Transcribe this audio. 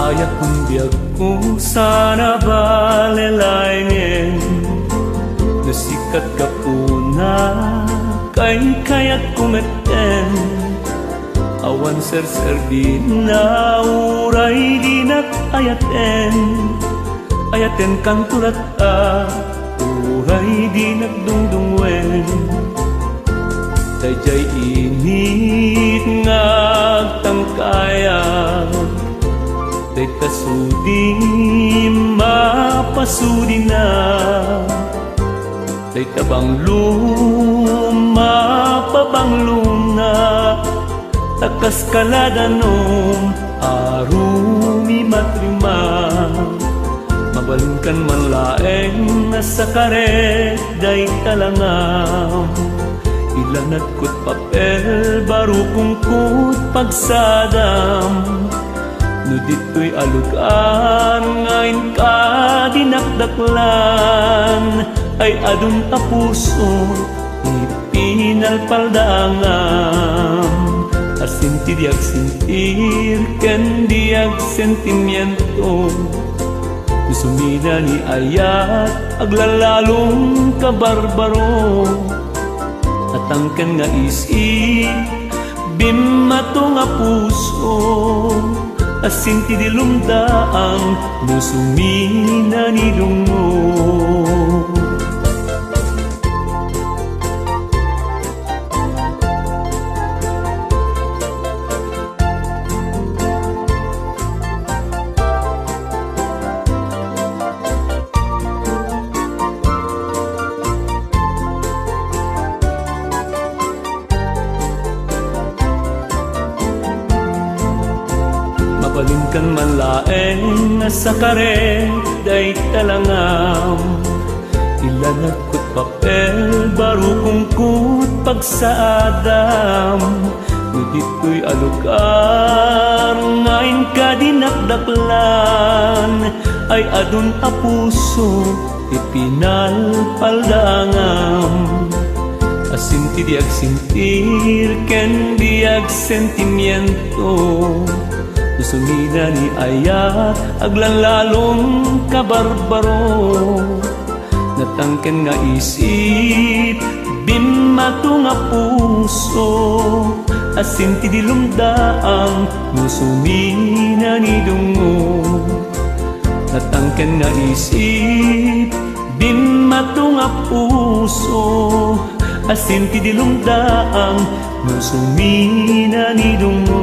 Ayak kong biag kung sana balelainin, nasikat ka po na kay kaya't kumeten. Awan ser-ser di na uray di nag-ayaten. Ayaten kang turat uray di nagdungdungwen. Dayjay init ngagtangkayag, day tasudi mapasudi na. Day tabanglum mapabanglum na. Takas kaladanom arumi matrima. Mabalingkan man laeng nasa karet day talangam. Ilanat ko't papel baro kungkut pagsadam. No dito'y alugan ngayon ka dinakdaklan. Ay adun ta puso ipinalpaldangam. Asinti diag sintir ken diag sentimiento. Sumina ni ayat aglalalong kabarbaro. Atangken nga isip bimato nga puso. Asinti di lumdaang nusumina ni lungo. Mabalingkan man laeng sa karet day talangam. Ilanat ko't papel baro kungkut pagsaadam. No dito'y alugar ngayon ka dinakdaklan. Ay adun a puso ipinalpaldangam. Asinti diag sintir ken diag sentimiento. Sumina ni ayat aglanlalong kabarbaro. Natangken nga isip bimato nga puso. Asinti di lumdaang nusumina ni dungo. Natangken nga isip bimato nga puso. Asinti di lumdaang nusumina ni dungo.